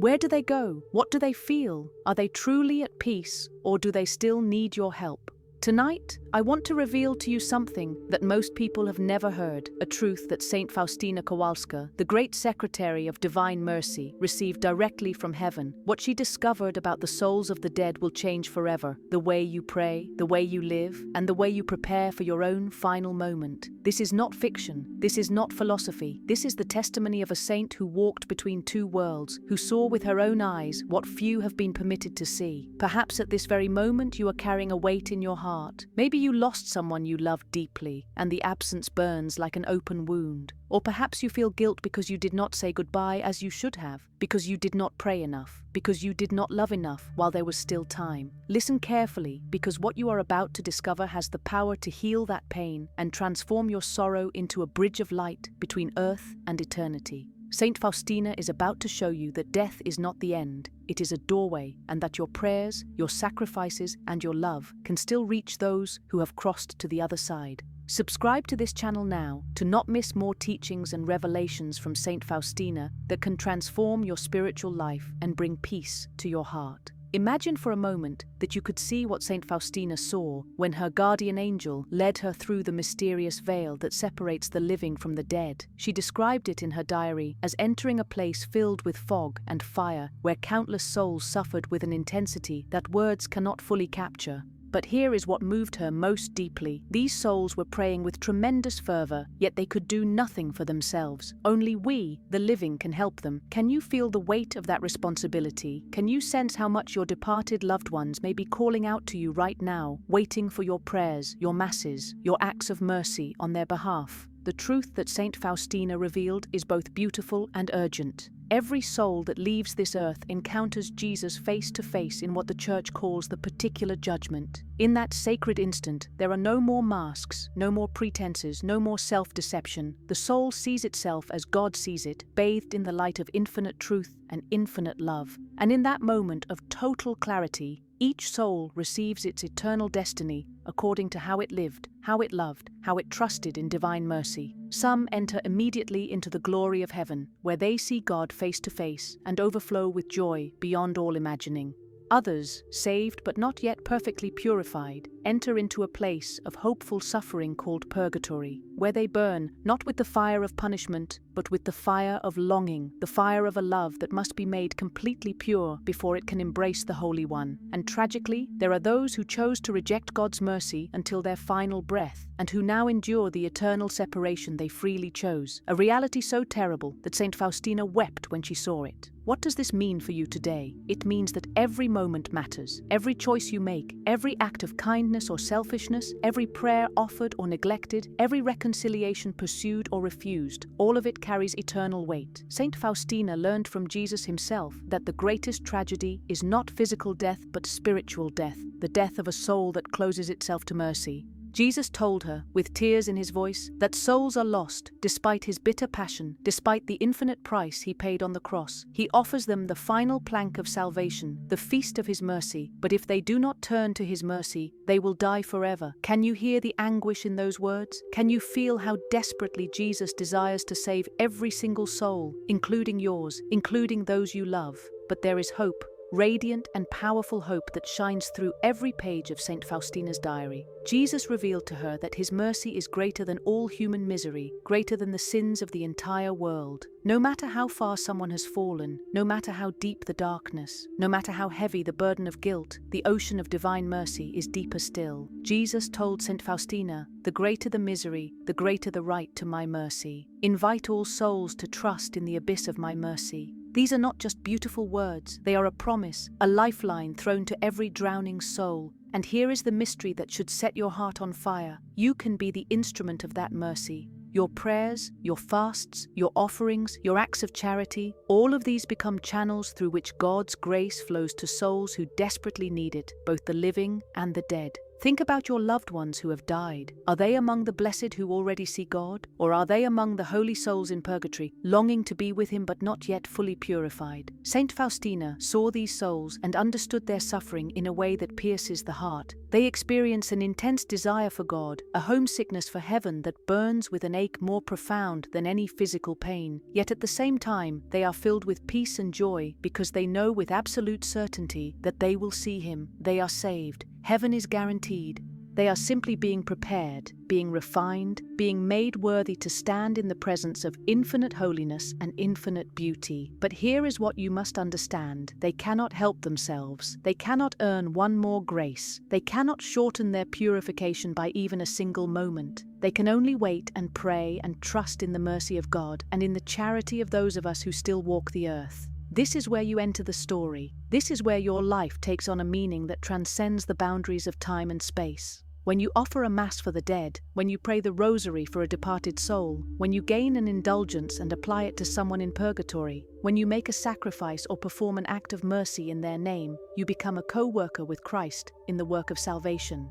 Where do they go? What do they feel? Are they truly at peace, or do they still need your help? Tonight, I want to reveal to you something that most people have never heard, a truth that Saint Faustina Kowalska, the great secretary of Divine Mercy, received directly from heaven. What she discovered about the souls of the dead will change forever. The way you pray, the way you live, and the way you prepare for your own final moment. This is not fiction. This is not philosophy. This is the testimony of a saint who walked between two worlds, who saw with her own eyes what few have been permitted to see. Perhaps at this very moment you are carrying a weight in your heart. Maybe you lost someone you loved deeply, and the absence burns like an open wound. Or perhaps you feel guilt because you did not say goodbye as you should have, because you did not pray enough, because you did not love enough while there was still time. Listen carefully, because what you are about to discover has the power to heal that pain and transform your sorrow into a bridge of light between earth and eternity. Saint Faustina is about to show you that death is not the end, it is a doorway, and that your prayers, your sacrifices, and your love can still reach those who have crossed to the other side. Subscribe to this channel now to not miss more teachings and revelations from Saint Faustina that can transform your spiritual life and bring peace to your heart. Imagine for a moment that you could see what Saint Faustina saw when her guardian angel led her through the mysterious veil that separates the living from the dead. She described it in her diary as entering a place filled with fog and fire, where countless souls suffered with an intensity that words cannot fully capture. But here is what moved her most deeply. These souls were praying with tremendous fervor, yet they could do nothing for themselves. Only we, the living, can help them. Can you feel the weight of that responsibility? Can you sense how much your departed loved ones may be calling out to you right now, waiting for your prayers, your masses, your acts of mercy on their behalf? The truth that Saint Faustina revealed is both beautiful and urgent. Every soul that leaves this earth encounters Jesus face to face in what the Church calls the particular judgment. In that sacred instant, there are no more masks, no more pretenses, no more self-deception. The soul sees itself as God sees it, bathed in the light of infinite truth and infinite love. And in that moment of total clarity, each soul receives its eternal destiny according to how it lived, how it loved, how it trusted in divine mercy. Some enter immediately into the glory of heaven, where they see God face to face and overflow with joy beyond all imagining. Others, saved but not yet perfectly purified, enter into a place of hopeful suffering called purgatory, where they burn not with the fire of punishment, but with the fire of longing, the fire of a love that must be made completely pure before it can embrace the Holy One. And tragically, there are those who chose to reject God's mercy until their final breath, and who now endure the eternal separation they freely chose, a reality so terrible that Saint Faustina wept when she saw it. What does this mean for you today? It means that every moment matters. Every choice you make, every act of kindness or selfishness, every prayer offered or neglected, every reconciliation pursued or refused, all of it carries eternal weight. Saint Faustina learned from Jesus himself that the greatest tragedy is not physical death but spiritual death, the death of a soul that closes itself to mercy. Jesus told her, with tears in his voice, that souls are lost despite his bitter passion, despite the infinite price he paid on the cross. He offers them the final plank of salvation, the feast of his mercy, but if they do not turn to his mercy, they will die forever. Can you hear the anguish in those words? Can you feel how desperately Jesus desires to save every single soul, including yours, including those you love? But there is hope. Radiant and powerful hope that shines through every page of Saint Faustina's diary. Jesus revealed to her that his mercy is greater than all human misery, greater than the sins of the entire world. No matter how far someone has fallen, no matter how deep the darkness, no matter how heavy the burden of guilt, the ocean of divine mercy is deeper still. Jesus told Saint Faustina, "The greater the misery, the greater the right to my mercy. Invite all souls to trust in the abyss of my mercy." These are not just beautiful words, they are a promise, a lifeline thrown to every drowning soul. And here is the mystery that should set your heart on fire. You can be the instrument of that mercy. Your prayers, your fasts, your offerings, your acts of charity, all of these become channels through which God's grace flows to souls who desperately need it, both the living and the dead. Think about your loved ones who have died. Are they among the blessed who already see God? Or are they among the holy souls in purgatory, longing to be with Him but not yet fully purified? Saint Faustina saw these souls and understood their suffering in a way that pierces the heart. They experience an intense desire for God, a homesickness for heaven that burns with an ache more profound than any physical pain. Yet at the same time, they are filled with peace and joy because they know with absolute certainty that they will see Him. They are saved. Heaven is guaranteed. They are simply being prepared, being refined, being made worthy to stand in the presence of infinite holiness and infinite beauty. But here is what you must understand. They cannot help themselves. They cannot earn one more grace. They cannot shorten their purification by even a single moment. They can only wait and pray and trust in the mercy of God and in the charity of those of us who still walk the earth. This is where you enter the story. This is where your life takes on a meaning that transcends the boundaries of time and space. When you offer a mass for the dead, when you pray the rosary for a departed soul, when you gain an indulgence and apply it to someone in purgatory, when you make a sacrifice or perform an act of mercy in their name, you become a co-worker with Christ in the work of salvation.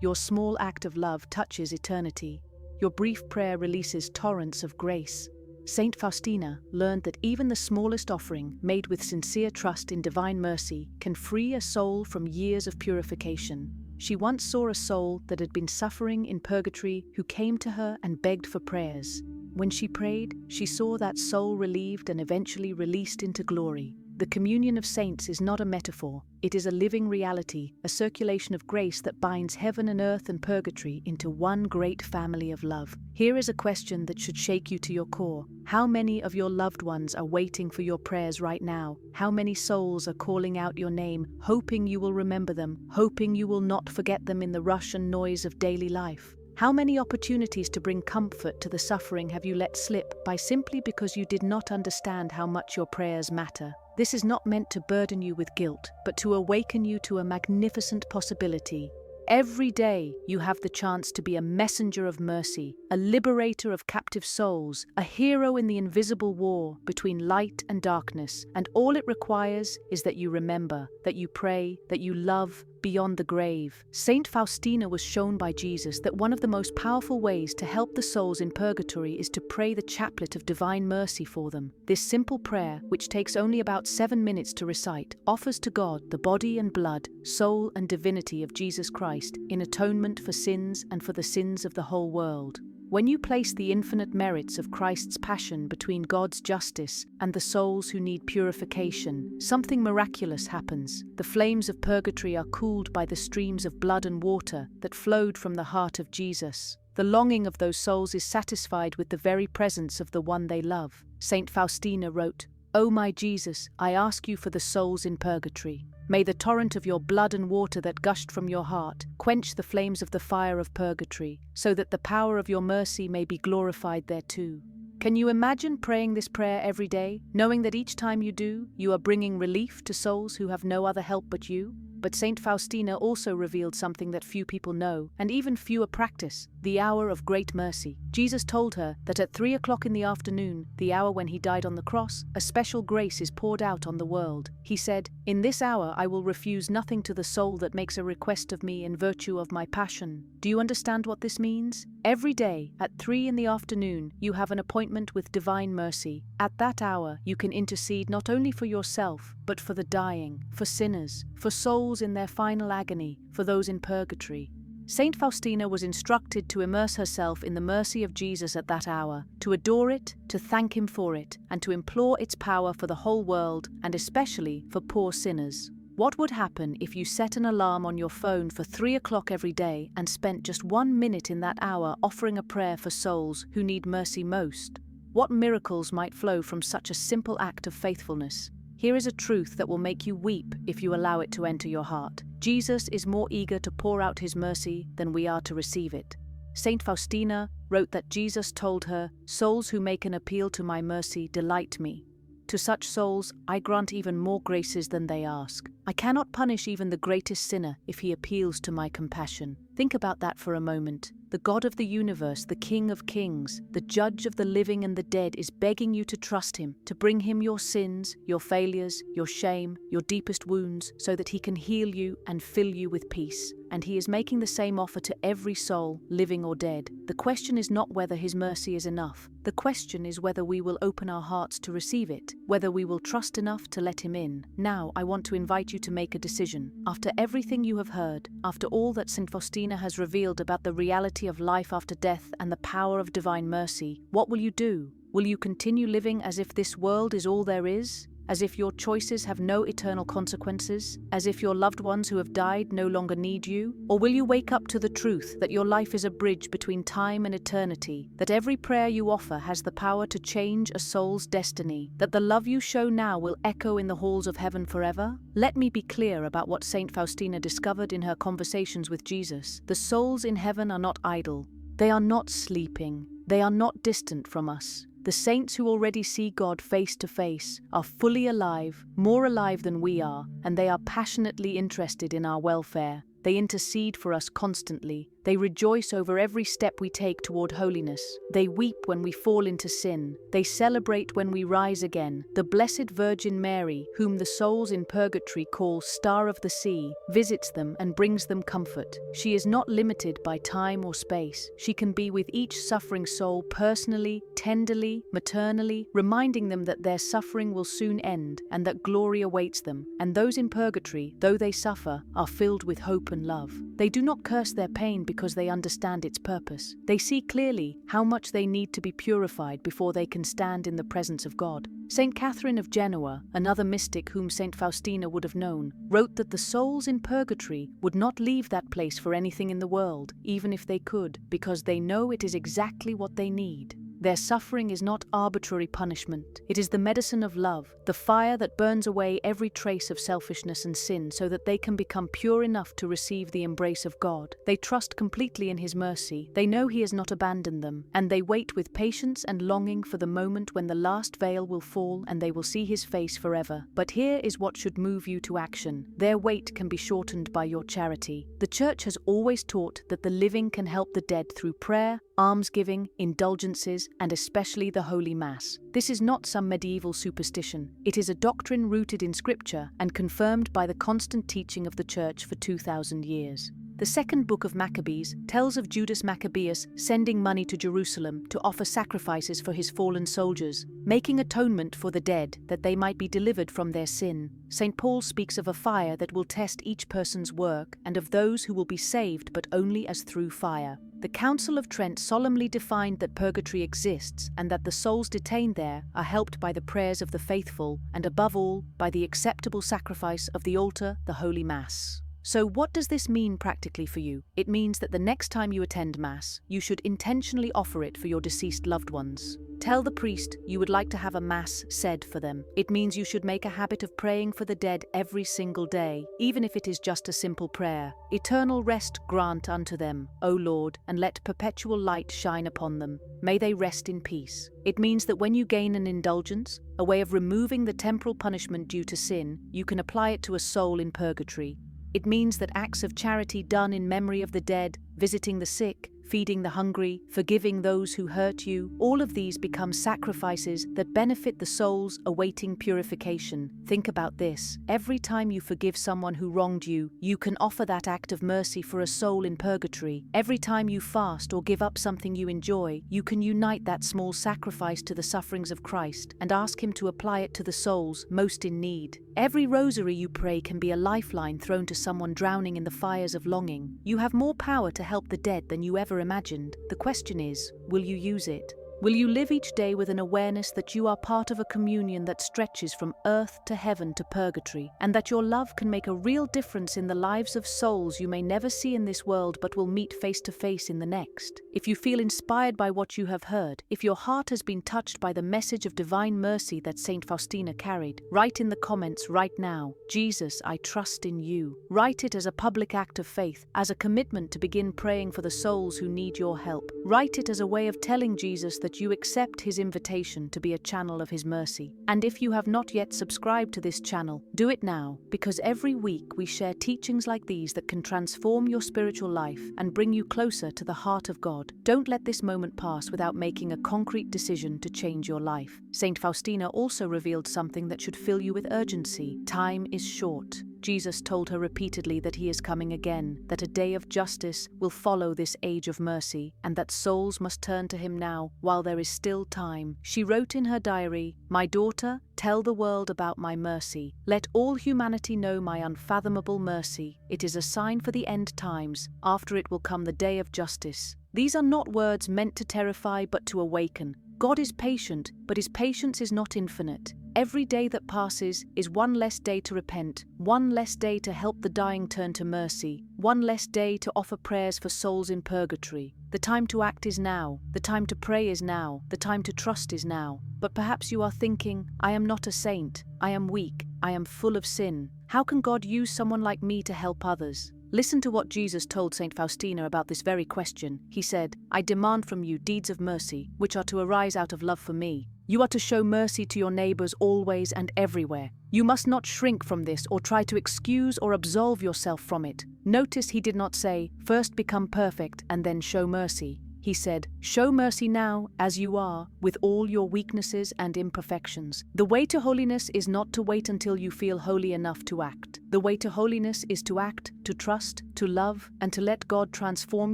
Your small act of love touches eternity. Your brief prayer releases torrents of grace. Saint Faustina learned that even the smallest offering, made with sincere trust in divine mercy, can free a soul from years of purification. She once saw a soul that had been suffering in purgatory who came to her and begged for prayers. When she prayed, she saw that soul relieved and eventually released into glory. The communion of saints is not a metaphor, it is a living reality, a circulation of grace that binds heaven and earth and purgatory into one great family of love. Here is a question that should shake you to your core. How many of your loved ones are waiting for your prayers right now? How many souls are calling out your name, hoping you will remember them, hoping you will not forget them in the rush and noise of daily life? How many opportunities to bring comfort to the suffering have you let slip by simply because you did not understand how much your prayers matter? This is not meant to burden you with guilt, but to awaken you to a magnificent possibility. Every day you have the chance to be a messenger of mercy, a liberator of captive souls, a hero in the invisible war between light and darkness, and all it requires is that you remember, that you pray, that you love beyond the grave. Saint Faustina was shown by Jesus that one of the most powerful ways to help the souls in purgatory is to pray the chaplet of divine mercy for them. This simple prayer, which takes only about 7 minutes to recite, offers to God the body and blood, soul and divinity of Jesus Christ in atonement for sins and for the sins of the whole world. When you place the infinite merits of Christ's passion between God's justice and the souls who need purification, something miraculous happens. The flames of purgatory are cooled by the streams of blood and water that flowed from the heart of Jesus. The longing of those souls is satisfied with the very presence of the one they love. Saint Faustina wrote, "O my Jesus, I ask you for the souls in purgatory. May the torrent of your blood and water that gushed from your heart quench the flames of the fire of purgatory, so that the power of your mercy may be glorified thereto." Can you imagine praying this prayer every day, knowing that each time you do, you are bringing relief to souls who have no other help but you? But Saint Faustina also revealed something that few people know, and even fewer practice: the hour of great mercy. Jesus told her that at 3 o'clock in the afternoon, the hour when he died on the cross, a special grace is poured out on the world. He said, "In this hour I will refuse nothing to the soul that makes a request of me in virtue of my passion." Do you understand what this means? Every day, at 3 in the afternoon, you have an appointment with divine mercy. At that hour, you can intercede not only for yourself, but for the dying, for sinners, for souls in their final agony, for those in purgatory. Saint Faustina was instructed to immerse herself in the mercy of Jesus at that hour, to adore it, to thank him for it, and to implore its power for the whole world, and especially for poor sinners. What would happen if you set an alarm on your phone for 3 o'clock every day and spent just 1 minute in that hour offering a prayer for souls who need mercy most? What miracles might flow from such a simple act of faithfulness? Here is a truth that will make you weep if you allow it to enter your heart. Jesus is more eager to pour out his mercy than we are to receive it. Saint Faustina wrote that Jesus told her, "Souls who make an appeal to my mercy delight me. To such souls, I grant even more graces than they ask. I cannot punish even the greatest sinner if he appeals to my compassion." Think about that for a moment. The God of the universe, the King of kings, the judge of the living and the dead, is begging you to trust him, to bring him your sins, your failures, your shame, your deepest wounds, so that he can heal you and fill you with peace. And he is making the same offer to every soul, living or dead. The question is not whether his mercy is enough. The question is whether we will open our hearts to receive it, whether we will trust enough to let him in. Now, I want to invite you to make a decision. After everything you have heard, after all that St. Faustina has revealed about the reality of life after death and the power of divine mercy, what will you do? Will you continue living as if this world is all there is? As if your choices have no eternal consequences? As if your loved ones who have died no longer need you? Or will you wake up to the truth that your life is a bridge between time and eternity, that every prayer you offer has the power to change a soul's destiny, that the love you show now will echo in the halls of heaven forever? Let me be clear about what Saint Faustina discovered in her conversations with Jesus. The souls in heaven are not idle. They are not sleeping. They are not distant from us. The saints who already see God face to face are fully alive, more alive than we are, and they are passionately interested in our welfare. They intercede for us constantly. They rejoice over every step we take toward holiness. They weep when we fall into sin. They celebrate when we rise again. The Blessed Virgin Mary, whom the souls in purgatory call Star of the Sea, visits them and brings them comfort. She is not limited by time or space. She can be with each suffering soul personally, tenderly, maternally, reminding them that their suffering will soon end and that glory awaits them. And those in purgatory, though they suffer, are filled with hope and love. They do not curse their pain because they understand its purpose. They see clearly how much they need to be purified before they can stand in the presence of God. Saint Catherine of Genoa, another mystic whom Saint Faustina would have known, wrote that the souls in purgatory would not leave that place for anything in the world, even if they could, because they know it is exactly what they need. Their suffering is not arbitrary punishment. It is the medicine of love, the fire that burns away every trace of selfishness and sin so that they can become pure enough to receive the embrace of God. They trust completely in His mercy. They know He has not abandoned them, and they wait with patience and longing for the moment when the last veil will fall and they will see His face forever. But here is what should move you to action. Their wait can be shortened by your charity. The Church has always taught that the living can help the dead through prayer, almsgiving, indulgences, and especially the Holy Mass. This is not some medieval superstition. It is a doctrine rooted in Scripture and confirmed by the constant teaching of the Church for 2,000 years. The second book of Maccabees tells of Judas Maccabeus sending money to Jerusalem to offer sacrifices for his fallen soldiers, making atonement for the dead that they might be delivered from their sin. St. Paul speaks of a fire that will test each person's work and of those who will be saved but only as through fire. The Council of Trent solemnly defined that purgatory exists and that the souls detained there are helped by the prayers of the faithful and above all by the acceptable sacrifice of the altar, the Holy Mass. So what does this mean practically for you? It means that the next time you attend Mass, you should intentionally offer it for your deceased loved ones. Tell the priest you would like to have a Mass said for them. It means you should make a habit of praying for the dead every single day, even if it is just a simple prayer. Eternal rest grant unto them, O Lord, and let perpetual light shine upon them. May they rest in peace. It means that when you gain an indulgence, a way of removing the temporal punishment due to sin, you can apply it to a soul in purgatory. It means that acts of charity done in memory of the dead, visiting the sick, feeding the hungry, forgiving those who hurt you, all of these become sacrifices that benefit the souls awaiting purification. Think about this. Every time you forgive someone who wronged you, you can offer that act of mercy for a soul in purgatory. Every time you fast or give up something you enjoy, you can unite that small sacrifice to the sufferings of Christ and ask Him to apply it to the souls most in need. Every rosary you pray can be a lifeline thrown to someone drowning in the fires of longing. You have more power to help the dead than you ever imagined. The question is, will you use it? Will you live each day with an awareness that you are part of a communion that stretches from earth to heaven to purgatory, and that your love can make a real difference in the lives of souls you may never see in this world but will meet face to face in the next? If you feel inspired by what you have heard, if your heart has been touched by the message of divine mercy that Saint Faustina carried, write in the comments right now, Jesus, I trust in you. Write it as a public act of faith, as a commitment to begin praying for the souls who need your help. Write it as a way of telling Jesus that that you accept his invitation to be a channel of his mercy. And if you have not yet subscribed to this channel, do it now, because every week we share teachings like these that can transform your spiritual life and bring you closer to the heart of God. Don't let this moment pass without making a concrete decision to change your life. Saint Faustina also revealed something that should fill you with urgency. Time is short. Jesus told her repeatedly that he is coming again, that a day of justice will follow this age of mercy, and that souls must turn to him now while there is still time. She wrote in her diary, "My daughter, tell the world about my mercy. Let all humanity know my unfathomable mercy. It is a sign for the end times. After it will come the day of justice." These are not words meant to terrify but to awaken. God is patient, but his patience is not infinite. Every day that passes is one less day to repent, one less day to help the dying turn to mercy, one less day to offer prayers for souls in purgatory. The time to act is now, the time to pray is now, the time to trust is now. But perhaps you are thinking, I am not a saint, I am weak, I am full of sin. How can God use someone like me to help others? Listen to what Jesus told Saint Faustina about this very question. He said, "I demand from you deeds of mercy, which are to arise out of love for me. You are to show mercy to your neighbors always and everywhere. You must not shrink from this or try to excuse or absolve yourself from it." Notice he did not say, "First become perfect and then show mercy." He said, "Show mercy now, as you are, with all your weaknesses and imperfections." The way to holiness is not to wait until you feel holy enough to act. The way to holiness is to act, to trust, to love, and to let God transform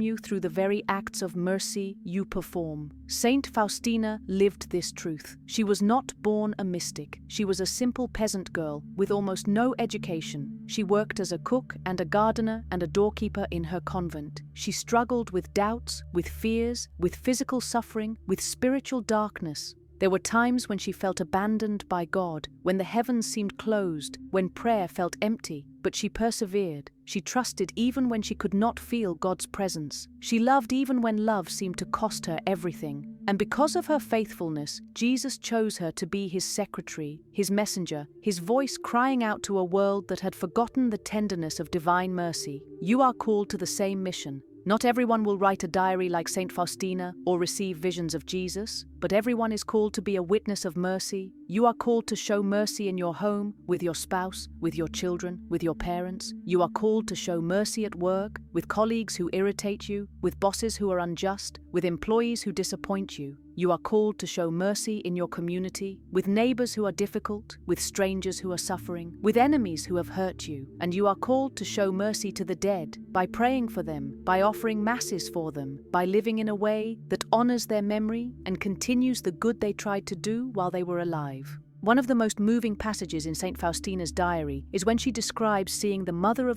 you through the very acts of mercy you perform. Saint Faustina lived this truth. She was not born a mystic. She was a simple peasant girl with almost no education. She worked as a cook and a gardener and a doorkeeper in her convent. She struggled with doubts, with fears, with physical suffering, with spiritual darkness. There were times when she felt abandoned by God, when the heavens seemed closed, when prayer felt empty, but she persevered. She trusted even when she could not feel God's presence. She loved even when love seemed to cost her everything. And because of her faithfulness, Jesus chose her to be his secretary, his messenger, his voice crying out to a world that had forgotten the tenderness of divine mercy. You are called to the same mission. Not everyone will write a diary like Saint Faustina or receive visions of Jesus, but everyone is called to be a witness of mercy. You are called to show mercy in your home, with your spouse, with your children, with your parents. You are called to show mercy at work, with colleagues who irritate you, with bosses who are unjust, with employees who disappoint you. You are called to show mercy in your community, with neighbors who are difficult, with strangers who are suffering, with enemies who have hurt you. And you are called to show mercy to the dead, by praying for them, by offering masses for them, by living in a way that honors their memory and continues the good they tried to do while they were alive. One of the most moving passages in Saint Faustina's diary is when she describes seeing the Mother of